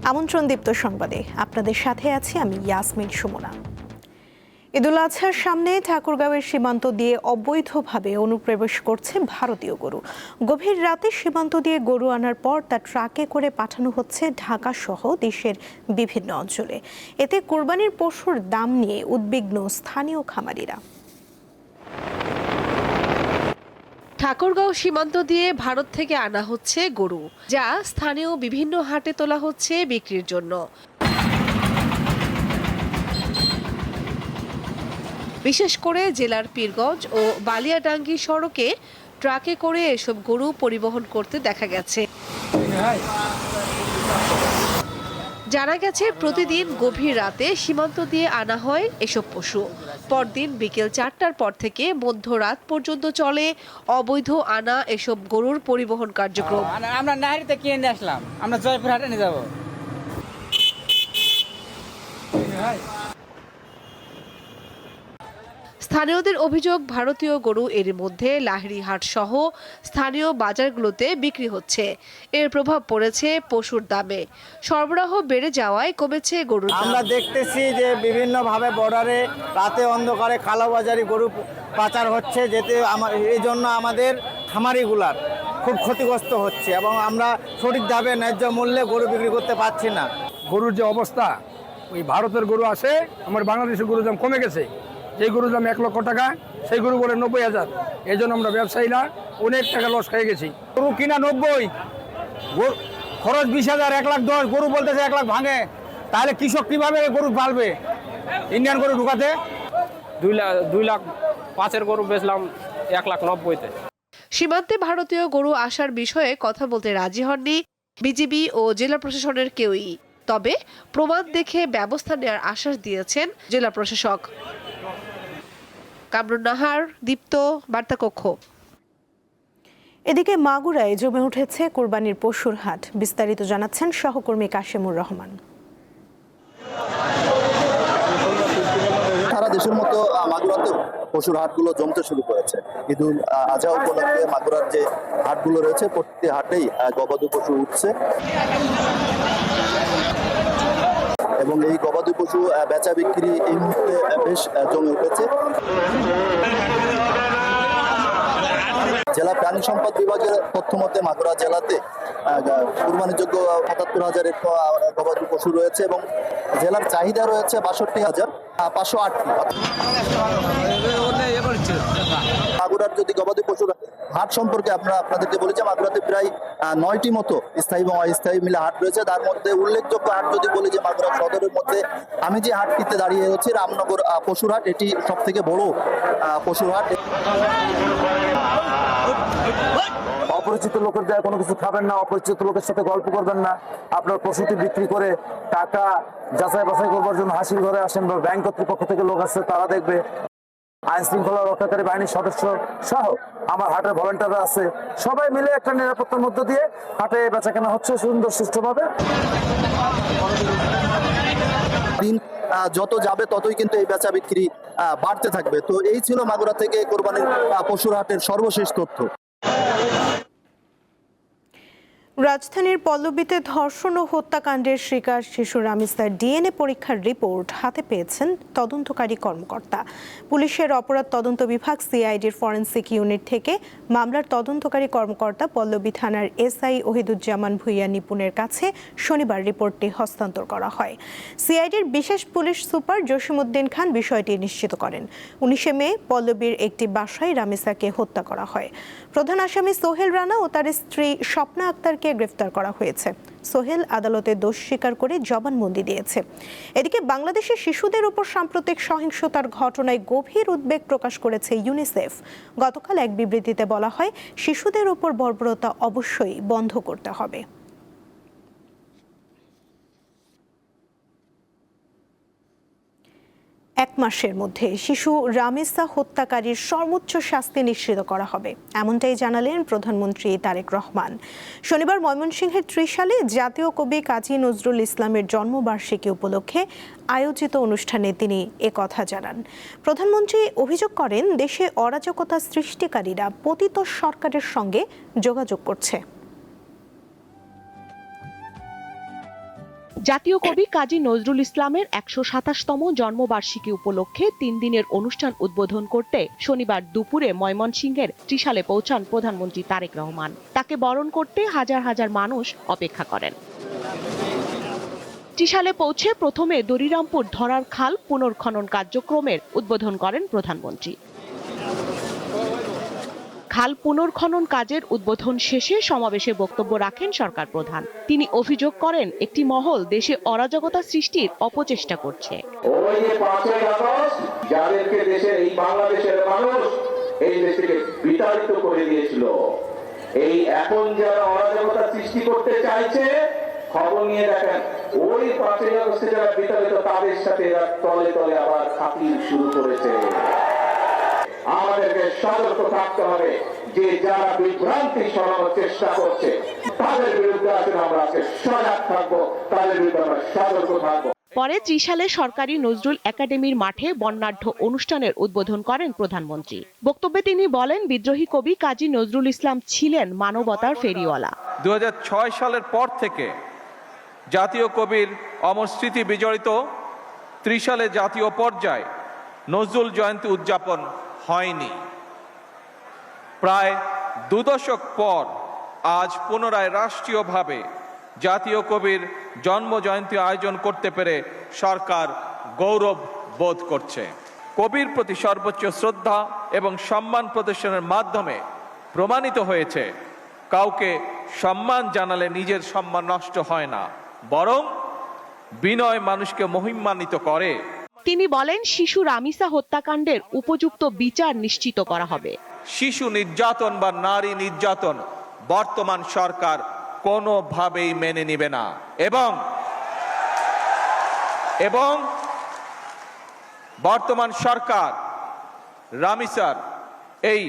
আমন্ত্রণ দীপ্ত সংবাদে আপনাদের সাথে আছি আমি ইয়াসমিন সুমনা। ঈদুল আজহার সামনে ঠাকুরগাঁওয়ের সীমান্ত দিয়ে অবৈধভাবে অনুপ্রবেশ করছে ভারতীয় গরু। গভীর রাতে সীমান্ত দিয়ে গরু আনার পর তা ট্রাকে করে পাঠানো হচ্ছে ঢাকা সহ দেশের বিভিন্ন অঞ্চলে। এতে কোরবানির পশুর দাম নিয়ে উদ্বিগ্ন স্থানীয় খামারিরা। ঠাকুরগাঁও সীমান্ত দিয়ে ভারত থেকে আনা হচ্ছে গরু, যা স্থানীয় বিভিন্ন হাটে তোলা হচ্ছে বিক্রির জন্য। বিশেষ করে জেলার পীরগঞ্জ ও বালিয়াডাঙ্গি সড়কে ট্রাকে করে এসব গরু পরিবহন করতে দেখা গেছে। জানা গেছে, প্রতিদিন গভীর রাতে সীমান্ত দিয়ে আনা হয় এসব পশু। পরদিন বিকেল 4টার পর থেকে মধ্যরাত পর্যন্ত চলে অবৈধ আনা এসব গরুর পরিবহন কার্যক্রম। আমরা নাহারিতে কিনে নিয়ে আসলাম, আমরা জয়পুর হাটে নিয়ে যাবো। স্থানীয়দের অভিযোগ, ভারতীয় গরু এর মধ্যে লাহিড়ীহাট সহ স্থানীয় বাজারগুলোতে বিক্রি হচ্ছে। এর প্রভাব পড়েছে পশুর দামে। সরবরাহ বেড়ে যাওয়ায় কমেছে গরুর দাম। আমরা দেখতেছি যে বিভিন্নভাবে বর্ডারে রাতে অন্ধকারে কালোবাজারি গরু পাচার হচ্ছে, যেতে এই জন্য আমাদের খামারিগুলার খুব ক্ষতিগ্রস্ত হচ্ছে এবং আমরা সঠিকভাবে ন্যায্য মূল্যে গরু বিক্রি করতে পারছি না। গরুর যে অবস্থা, ওই ভারতের গরু আসে, আমার বাংলাদেশের গরুর দাম কমে গেছে। যে গরুর দাম 1 লক্ষ টাকা, সেই গরু বলে 90,000। এই জন্য আমরা ব্যবসায়ীরা অনেক টাকা লস খেয়ে গেছি। গরু কিনা 90, খরচ 20,000, 1,10,000, গরু বলতেছে 1 লাখ ভাঙে। তাহলে কৃষক কিভাবে গরু পালবে? ইন্ডিয়ান গরু ঢুকাতে 2,05,000 গরু বেচলাম 1,90,000-তে। সীমান্তে ভারতীয় গরু আসার বিষয়ে কথা বলতে রাজি হননি বিজিবি ও জেলা প্রশাসনের কেউই। তবে প্রমাণ দেখে ব্যবস্থা নেওয়ার আশ্বাস দিয়েছেন জেলা প্রশাসক। কামরুন নাহার, দীপ্ত, বার্তাকক্ষ। এদিকে মাগুরায় জমে উঠেছে কোরবানির পশুর হাট। বিস্তারিত জানাচ্ছেন সহকর্মী কাশেমুর রহমান। সারা দেশের মতো মাগুরাতে পশুর হাটগুলো জমতে শুরু করেছে। ঈদুল আজহা উপলক্ষে মাগুরার যে হাটগুলো রয়েছে, প্রতিটি হাটেই গবাদি পশু উঠছে এবং এই গবাদি পশু বেচা বিক্রি এই মুহূর্তে বেশ জমে উঠেছে। জেলা প্রাণী সম্পদ বিভাগের তথ্য মতে মাগুরা জেলাতে কুরবানিযোগ্য ৭৫,০০০ গবাদি পশু রয়েছে এবং জেলার চাহিদা রয়েছে ৬২,৫০৮টি। মাগুরার যদি গবাদি পশুর হাট সম্পর্কে আপনাদেরকে বলি যে মাগুরাতে প্রায় 9টি মতো স্থায়ী এবং অস্থায়ী মিলে হাট রয়েছে। তার মধ্যে উল্লেখযোগ্য হাট যদি বলি যে মাগুরা সদরের মধ্যে আমি যে হাটটিতে দাঁড়িয়ে রয়েছি, রামনগর পশুর হাট, এটি সব থেকে বড় পশুর হাট। অপরিচিত লোকের যায় কোনো কিছু খাবেন না, অপরিচিত লোকের সাথে গল্প করবেন না। আপনার পশুটি বিক্রি করে টাকা যাচাই বাছাই করবার জন্য হাসির ঘরে আসেন বা ব্যাংক কর্তৃপক্ষ থেকে লোক আসছে, তারা দেখবে। আইন শৃঙ্খলা রক্ষাকারী বাহিনীর সদস্য সহ আমার হাটের ভলেন্টিয়াররা আছে, সবাই মিলে একটা নিরাপত্তার মধ্য দিয়ে হাটে বেচাকেনা হচ্ছে সুন্দর সুষ্ঠুভাবে। দিন যত যাবে ততই কিন্তু এই বেচা বিক্রি বাড়তে থাকবে। তো এই ছিল মাগুরা থেকে কোরবানির পশুর হাটের সর্বশেষ তথ্য। রাজধানীর পল্লবীতে ধর্ষণ ও হত্যাকাণ্ডের শিকার শিশু রামিসার ডিএনএ পরীক্ষার রিপোর্ট হাতে পেয়েছেন তদন্তকারী কর্মকর্তা। পুলিশের অপরাধ তদন্ত বিভাগ সিআইডির ফরেনসিক ইউনিট থেকে মামলার তদন্তকারী কর্মকর্তা পল্লবী থানার এসআই ওহিদুজ্জামান ভুইয়া নিপুণের কাছে শনিবার রিপোর্টটি হস্তান্তর করা হয়। সিআইডির বিশেষ পুলিশ সুপার জসিমউদ্দিন খান বিষয়টি নিশ্চিত করেন। 19 মে পল্লবীর একটি বাসায় রামিসাকে হত্যা করা হয়। প্রধান আসামি সোহেল রানা ও তার স্ত্রী স্বপ্না আক্তারকে গ্রেফতার করা হয়েছে। সোহেল আদালতে দোষ স্বীকার করে জবানবন্দি দিয়েছে। এদিকে বাংলাদেশের শিশুদের উপর সাম্প্রতিক সহিংসতার ঘটনায় গভীর উদ্বেগ প্রকাশ করেছে ইউনিসেফ। গতকাল এক বিবৃতিতে বলা হয়, শিশুদের উপর বর্বরতা অবশ্যই বন্ধ করতে হবে। এক মাসের মধ্যে শিশু রামিসা হত্যাকারীর সর্বোচ্চ শাস্তি নিশ্চিত করা হবে, এমনটাই জানালেন প্রধানমন্ত্রী তারেক রহমান। শনিবার ময়মনসিংহের ত্রিশালে জাতীয় কবি কাজী নজরুল ইসলামের জন্মবার্ষিকী উপলক্ষে আয়োজিত অনুষ্ঠানে তিনি একথা জানান। প্রধানমন্ত্রী অভিযোগ করেন, দেশে অরাজকতা সৃষ্টিকারীরা পতিত সরকারের সঙ্গে যোগাযোগ করছে। জাতীয় কবি কাজী নজরুল ইসলামের ১২৭তম জন্মবার্ষিকী উপলক্ষে ৩ দিনের অনুষ্ঠান উদ্বোধন করতে শনিবার দুপুরে ময়মনসিংহের ত্রিশালে পৌঁছান প্রধানমন্ত্রী তারেক রহমান। তাকে বরণ করতে হাজার হাজার মানুষ অপেক্ষা করেন। ত্রিশালে পৌঁছে প্রথমে দরিরামপুর ধরার খাল পুনর্খনন কার্যক্রমের উদ্বোধন করেন প্রধানমন্ত্রী। খাল পুনর্খনন কাজের উদ্বোধন শেষে সমাবেশে বক্তব্য রাখেন সরকার প্রধান। তিনি অভিযোগ করেন একটি মহল দেশে অরাজকতা সৃষ্টির অপচেষ্টা করছে। ওই যে 5ই আগস্ট যাদেরকে দেশের এই বাংলাদেশের মানুষ এই দেশকে বিতাড়িত করে দিয়েছিল, এই এখন যারা অরাজকতা সৃষ্টি করতে চাইছে, খবর নিয়ে দেখেন ওই 5ই আগস্টে যারা বিতাড়িত তাদের সাথে এরা তলে তলে আবার খাতির শুরু করেছে। আমাদেরকে সতর্ক থাকতে হবে যে যারা বিভ্রান্তি ছড়ানোর চেষ্টা করছে তাদের বিরুদ্ধে আসলে আমরা আজকে সজাগ থাকবো, তাদের বিরুদ্ধে আমরা সতর্ক থাকবো। পরে ত্রিশালে সরকারি নজরুল একাডেমির মাঠে বর্ণাঢ্য অনুষ্ঠানের উদ্বোধন করেন প্রধানমন্ত্রী। বক্তব্যে তিনি বলেন, বিদ্রোহী কবি কাজী নজরুল ইসলাম ছিলেন মানবতার ফেরিওয়ালা। 2006 সালের পর থেকে জাতীয় কবির অমর স্মৃতি বিজড়িত ত্রিশালে জাতীয় পর্যায়ে নজরুল জয়ন্তী উদযাপন হয়নি। প্রায় 2 দশক পর আজ পুনরায় রাষ্ট্রীয়ভাবে জাতীয় কবির জন্ম জয়ন্তী আয়োজন করতে পেরে সরকার গৌরব বোধ করছে। কবির প্রতি সর্বোচ্চ শ্রদ্ধা এবং সম্মান প্রদর্শনের মাধ্যমে প্রমাণিত হয়েছে কাউকে সম্মান জানালে নিজের সম্মান নষ্ট হয় না, বরং বিনয় মানুষকে মহিমান্বিত করে। তিনি বলেন, শিশু রামিসা হত্যাকাণ্ডের উপযুক্ত বিচার নিশ্চিত করা হবে। শিশু নির্যাতন বা নারী নির্যাতন বর্তমান সরকার কোনোভাবেই মেনে নেবে না এবং বর্তমান সরকার রামিসার এই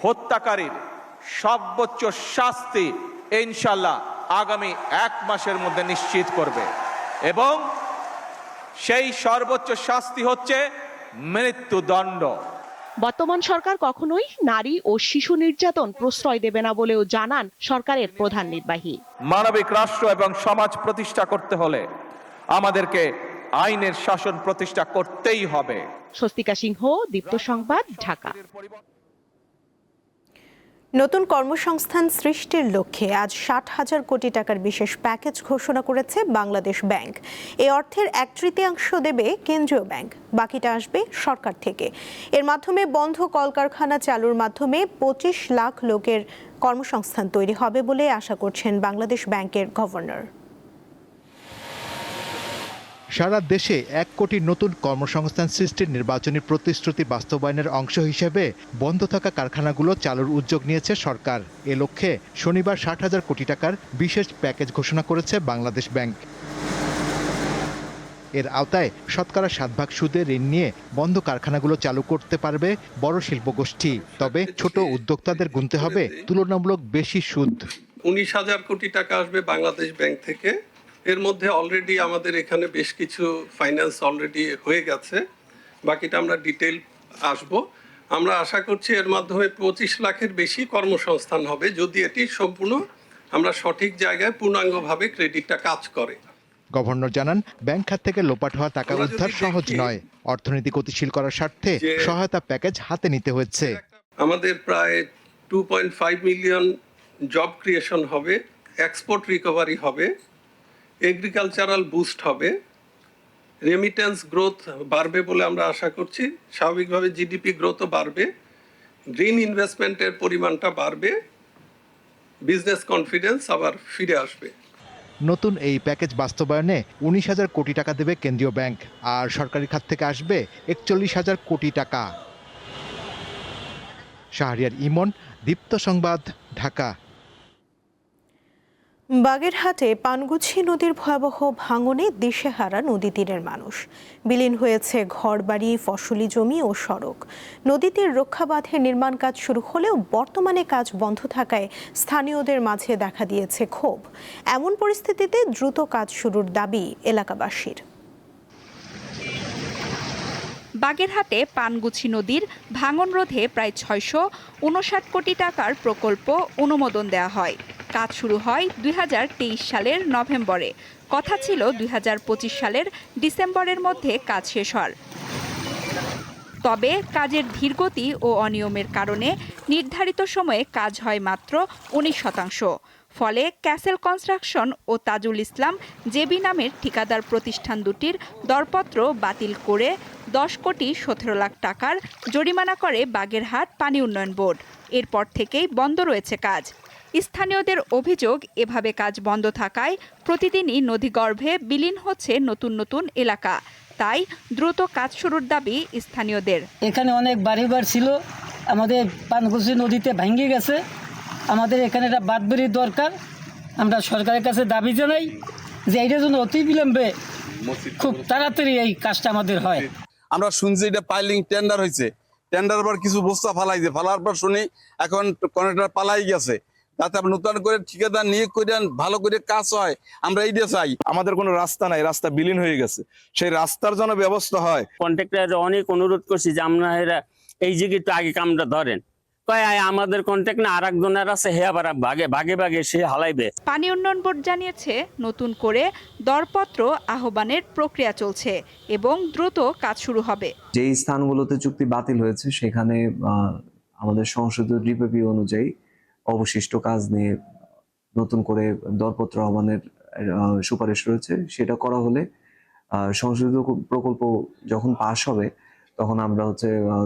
হত্যাকারীর সর্বোচ্চ শাস্তি ইনশাআল্লাহ আগামী 1 মাসের মধ্যে নিশ্চিত করবে এবং সেই সর্বোচ্চ শাস্তি হচ্ছে মৃত্যুদণ্ড। বর্তমান সরকার কখনোই নারী ও শিশু নির্যাতন প্রশ্রয় দেবে না বলেও জানান সরকারের প্রধান নির্বাহী। মানবিক রাষ্ট্র এবং সমাজ প্রতিষ্ঠা করতে হলে আমাদেরকে আইনের শাসন প্রতিষ্ঠা করতেই হবে। স্বস্তিকা সিংহ, দীপ্ত সংবাদ, ঢাকা। নতুন কর্মসংস্থান সৃষ্টির লক্ষ্যে আজ 60,000 কোটি টাকার বিশেষ প্যাকেজ ঘোষণা করেছে বাংলাদেশ ব্যাংক। এই অর্থের 1/3 দেবে কেন্দ্রীয় ব্যাংক, বাকিটা আসবে সরকার থেকে। এর মাধ্যমে বন্ধ কলকারখানা চালুর মাধ্যমে 25 লাখ লোকের কর্মসংস্থান তৈরি হবে বলে আশা করছেন বাংলাদেশ ব্যাংকের গভর্নর। সারা দেশে 1 কোটি নতুন কর্মসংস্থান সৃষ্টির নির্বাচনী প্রতিশ্রুতি বাস্তবায়নের অংশ হিসেবে বন্ধ থাকা কারখানাগুলো চালুর উদ্যোগ নিয়েছে সরকার। এ লক্ষ্যে শনিবার 60,000 কোটি টাকার বিশেষ প্যাকেজ ঘোষণা করেছে বাংলাদেশ ব্যাংক। এর আওতায় শতকরা 7% সুদে ঋণ নিয়ে বন্ধ কারখানাগুলো চালু করতে পারবে বড় শিল্পগোষ্ঠী। তবে ছোট উদ্যোক্তাদের গুনতে হবে তুলনামূলক বেশি সুদ। 19,000 কোটি টাকা আসবে বাংলাদেশ ব্যাংক থেকে। এর মধ্যে অলরেডি আমাদের এখানে বেশ কিছু ফাইন্যান্স অলরেডি হয়ে গেছে, বাকিটা আমরা ডিটেইল আসব। আমরা আশা করছি এর মাধ্যমে 25 লাখের বেশি কর্মসংস্থান হবে, যদি এটি সম্পূর্ণ আমরা সঠিক জায়গায় পূর্ণাঙ্গভাবে ক্রেডিটটা কাজ করে। গভর্নর জানান, ব্যাংক খাত থেকে লোপাট হওয়া টাকা উদ্ধার সহজ নয়। অর্থনীতি গতিশীল করার স্বার্থে সহায়তা প্যাকেজ হাতে নিতে হচ্ছে। আমাদের প্রায় 2.5 মিলিয়ন জব ক্রিয়েশন হবে, এক্সপোর্ট রিকভারি হবে, এগ্রিকালচারাল বুস্ট হবে, রেমিটেন্স গ্রোথ বাড়বে বলে আমরা আশা করছি। স্বাভাবিকভাবে জিডিপি গ্রোথও বাড়বে, গ্রিন ইনভেস্টমেন্টের পরিমাণটা বাড়বে, বিজনেস কনফিডেন্স আবার ফিরে আসবে। নতুন এই প্যাকেজ বাস্তবায়নে 19,000 কোটি টাকা দেবে কেন্দ্রীয় ব্যাংক, আর সরকারি খাত থেকে আসবে 41,000 কোটি টাকা। শাহরিয়ার ইমন, দীপ্ত সংবাদ, ঢাকা। বাগেরহাটে পানগুছি নদীর ভয়াবহ ভাঙনে দিশেহারা নদী তীরের মানুষ। বিলীন হয়েছে ঘরবাড়ি, ফসলি জমি ও সড়ক। নদী তীর রক্ষা বাঁধের নির্মাণ কাজ শুরু হলেও বর্তমানে কাজ বন্ধ থাকায় স্থানীয়দের মাঝে দেখা দিয়েছে ক্ষোভ। এমন পরিস্থিতিতে দ্রুত কাজ শুরুর দাবি এলাকাবাসীর। বাগেরহাটে পানগুছি নদীর ভাঙন রোধে প্রায় 659 কোটি টাকার প্রকল্প অনুমোদন দেওয়া হয়। কাজ শুরু হয় 2023 সালের নভেম্বরে। কথা ছিল 2025 সালের ডিসেম্বরের মধ্যে কাজ শেষ হওয়ার। তবে কাজের ধীরগতি ও অনিয়মের কারণে নির্ধারিত সময়ে কাজ হয় মাত্র 19%। ফলে ক্যাসেল কনস্ট্রাকশন ও তাজুল ইসলাম জেবি নামের ঠিকাদার প্রতিষ্ঠান দুটির দরপত্র বাতিল করে 10 কোটি 17 লাখ টাকার জরিমানা করে বাগেরহাট পানি উন্নয়ন বোর্ড। এরপর থেকেই বন্ধ রয়েছে কাজ। স্থানীয়দের অভিযোগ, এভাবে কাজ বন্ধ থাকায় প্রতিদিনই নদীগর্ভে বিলীন হচ্ছে নতুন নতুন এলাকা। তাই দ্রুত কাজ শুরুর দাবি স্থানীয়দের। এখানে অনেক বাড়িঘর ছিল, আমাদের পানকুচি নদীতে ভেঙে গেছে। আমাদের এখানে একটা বাঁধবাড়ি দরকার। আমরা সরকারের কাছে দাবি জানাই যে এইটার জন্য অতি বিলম্বে খুব তাড়াতাড়ি এই কাজটা আমাদের হয়। আমরা শুনছি এটা পাইলিং টেন্ডার হয়েছে, টেন্ডার পর কিছু বস্তা ফালাইছে, ফালার পর শুনি এখন কন্ট্রাক্টর পালাই গেছে। তাতে আপনি নতুন করে ঠিকাদার নিয়োগ করে ভালো করে কাজ হয়, আমরা এইটা চাই। আমাদের কোনো রাস্তা নাই, রাস্তা বিলীন হয়ে গেছে, সেই রাস্তার জন্য ব্যবস্থা হয়। কন্ট্রাক্টর অনেক অনুরোধ করছি যে আপনারা এই জায়গায় একটু আগে কামটা ধরেন। কয় আমাদের কন্ট্রাক্ট না আর একজনের আছে, হে আবার ভাগে ভাগে সে হালাইবে। পানি উন্নয়ন বোর্ড জানিয়েছে নতুন করে দরপত্র আহ্বানের প্রক্রিয়া চলছে এবং দ্রুত কাজ শুরু হবে। যে স্থানগুলোতে চুক্তি বাতিল হয়েছে সেখানে আমাদের সংশোধিত ডিপিপি অনুযায়ী অবশিষ্ট কাজ নিয়ে নতুন করে দরপত্র আহ্বানের সুপারিশ রয়েছে। সেটা করা হলে সংশোধিত প্রকল্প যখন পাস হবে তখন আমরা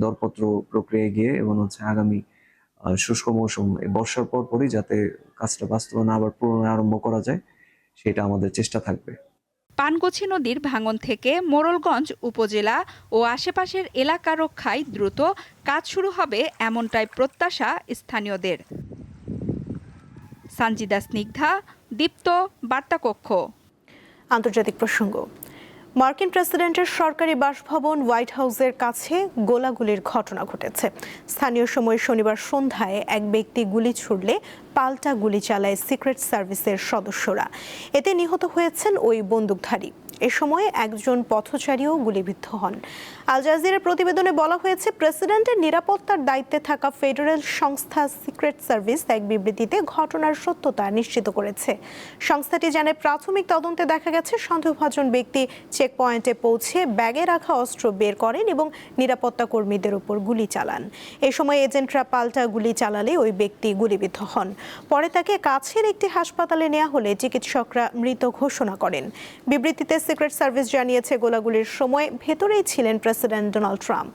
দরপত্র প্রক্রিয়ায় গিয়ে এবং আগামী শুষ্ক মৌসুম বর্ষার পরই যাতে কাজটা বাস্তবায়ন আবার পুনরায় আরম্ভ করা যায় সেটা আমাদের চেষ্টা থাকবে। পানগুছি নদীর ভাঙন থেকে মোড়লগঞ্জ উপজেলা ও আশেপাশের এলাকা রক্ষায় দ্রুত কাজ শুরু হবে এমনটাই প্রত্যাশা স্থানীয়দের। সানজিদা স্নিগ্ধা, দীপ্ত, বার্তাকক্ষ। আন্তর্জাতিক প্রসঙ্গ। মার্কিন প্রেসিডেন্টের সরকারি বাসভবন হোয়াইট হাউসের কাছে গোলাগুলির ঘটনা ঘটেছে। স্থানীয় সময় শনিবার সন্ধ্যায় এক ব্যক্তি গুলি ছুড়লে পাল্টা গুলি চালায় সিক্রেট সার্ভিসের সদস্যরা। এতে নিহত হয়েছেন ওই বন্দুকধারী। এ সময় একজন পথচারীও গুলিবিদ্ধ হন। আল জাজিরার প্রতিবেদনে বলা হয়েছে, প্রেসিডেন্টের নিরাপত্তার দায়িত্বে থাকা ফেডারেল সংস্থা সিক্রেট সার্ভিস এক বিবৃতিতে ঘটনার সত্যতা নিশ্চিত করেছে। সংস্থাটি জানায়, প্রাথমিক তদন্তে দেখা গেছে সন্দেহভাজন ব্যক্তি চেক পয়েন্টে পৌঁছে ব্যাগে রাখা অস্ত্র বের করেন এবং নিরাপত্তা কর্মীদের উপর গুলি চালান। এ সময় এজেন্টরা পাল্টা গুলি চালালে ওই ব্যক্তি গুলিবিদ্ধ হন। পরে তাকে কাছের একটি হাসপাতালে নেওয়া হলে চিকিৎসকরা মৃত ঘোষণা করেন। বিবৃতিতে সিক্রেট সার্ভিস জানিয়েছে, গোলাগুলির সময় ভেতরেই ছিলেন প্রেসিডেন্ট ডোনাল্ড ট্রাম্প।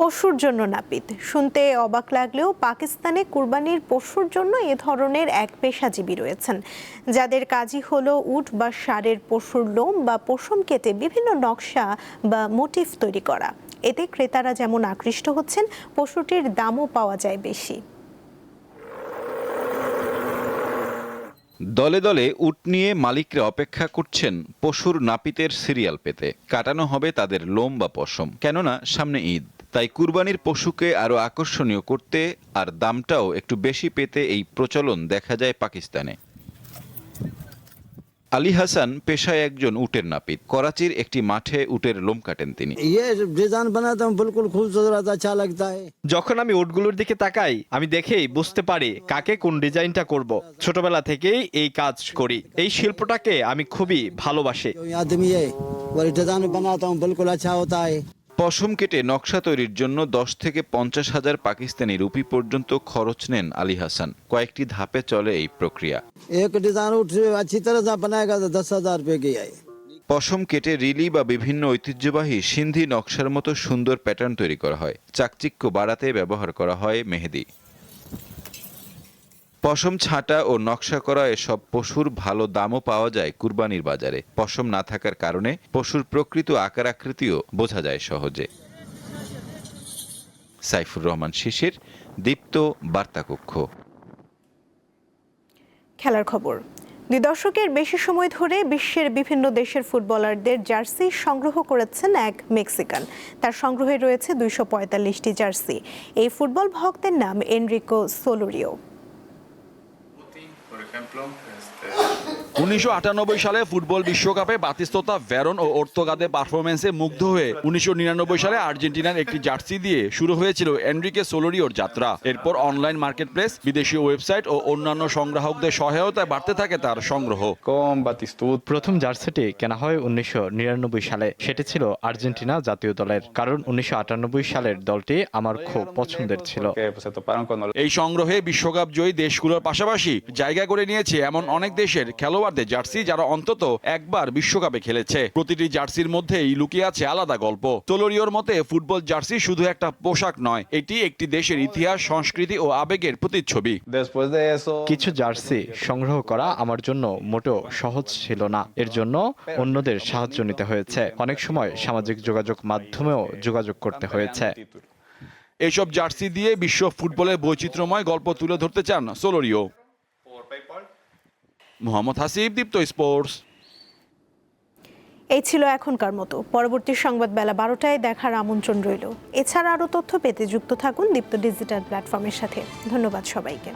পশুর জন্য নাপিত শুনতে অবাক লাগলেও পাকিস্তানে কুরবানির পশুর জন্য এ ধরনের এক পেশাজীবী রয়েছেন, যাদের কাজই হলো উট বা ষাঁড়ের পশুর লোম বা পশম কেটে বিভিন্ন নকশা বা মোটিফ তৈরি করা। এতে ক্রেতারা যেমন আকৃষ্ট হচ্ছেন, পশুটির দামও পাওয়া যায় বেশি। দলে দলে উট নিয়ে মালিকরা অপেক্ষা করছেন পশুর নাপিতের সিরিয়াল পেতে। কাটানো হবে তাদের লোম বা পশম, কেননা সামনে ঈদ। তাই কুরবানির পশুকে আরো আকর্ষণীয় করতে আর দামটাও একটু বেশি পেতে এই প্রচলন দেখা যায় পাকিস্তানে। আলী হাসান পেশায় একজন উটের নাপিত। করাচির একটি মাঠে উটের লোম কাটেন তিনি। যখন আমি উটগুলোর দিকে তাকাই, আমি দেখেই বুঝতে পারি কাকে কোন ডিজাইনটা করব। ছোটবেলা থেকেই এই কাজ করি, এই শিল্পটাকে আমি খুবই ভালোবাসি। পশম কেটে নকশা তৈরির জন্য 10 থেকে 50 হাজার পাকিস্তানি রুপি পর্যন্ত খরচ নেন আলী হাসান। কয়েকটি ধাপে চলে এই প্রক্রিয়া। পশম কেটে রিলি বা বিভিন্ন ঐতিহ্যবাহী সিন্ধি নকশার মতো সুন্দর প্যাটার্ন তৈরি করা হয়। চাকচিক্য বাড়াতে ব্যবহার করা হয় মেহেদি। পশম ছাঁটা ও নকশা করা এসব পশুর ভালো দামও পাওয়া যায় কুরবানির বাজারে। পশম না থাকার কারণে পশুর প্রকৃত আকার আকৃতিও বোঝা যায় সহজে। সাইফুর রহমান শিশির, দীপ্ত, বার্তাকক্ষ। খেলার খবর। 2 দশকের বেশি সময় ধরে বিশ্বের বিভিন্ন দেশের ফুটবলারদের জার্সি সংগ্রহ করেছেন এক মেক্সিকান। তার সংগ্রহে রয়েছে 245টি জার্সি। এই ফুটবল ভক্তের নাম এনরিকো সোলোরিও। 1998 সালে ফুটবল বিশ্বকাপে বাতিস্তোতা ভেরন ও ওর্তোগাদের পারফরমেন্সে মুগ্ধ হয়ে 1999 সালে আর্জেন্টিনার একটি জার্সি দিয়ে শুরু হয়েছিল এনরিকে সোলোরিওর যাত্রা। এরপর অনলাইন মার্কেটপ্লেস, বিদেশি ওয়েবসাইট ও অন্যান্য সংগ্রাহকদের সহায়তায় বাড়তে থাকে তার সংগ্রহ। প্রথম জার্সিটি কেনা হয় 1999 সালে। সেটি ছিল আর্জেন্টিনা জাতীয় দলের, কারণ 1998 সালের দলটি আমার খুব পছন্দের ছিল। এই সংগ্রহে বিশ্বকাপ জয়ী দেশগুলোর পাশাপাশি জায়গা করে নিয়েছে এমন অনেক দেশের খেলোয়াড়দের জার্সি যারা অন্তত একবার বিশ্বকাপে খেলেছে। প্রতিটি জার্সির মধ্যেই লুকিয়ে আছে আলাদা গল্প। সোলোরিওর মতে ফুটবল জার্সি শুধু একটা পোশাক নয়, এটি একটি দেশের ইতিহাস, সংস্কৃতি ও আবেগের প্রতিচ্ছবি। কিছু জার্সি সংগ্রহ করা আমার জন্য মোটেও সহজ ছিল না। এর জন্য অন্যদের সাহায্য নিতে হয়েছে। অনেক সময় সামাজিক যোগাযোগ মাধ্যমেও যোগাযোগ করতে হয়েছে। এসব জার্সি দিয়ে বিশ্ব ফুটবলের বৈচিত্র্যময় গল্প তুলে ধরতে চান সোলোরিও। মোহাম্মদ হাসিব, দীপ্ত স্পোর্টস। এই ছিল এখনকার মতো। পরবর্তী সংবাদ বেলা 12টায় দেখার আমন্ত্রণ রইল। এছাড়া আরও তথ্য পেতে যুক্ত থাকুন দীপ্ত ডিজিটাল প্ল্যাটফর্মের সাথে। ধন্যবাদ সবাইকে।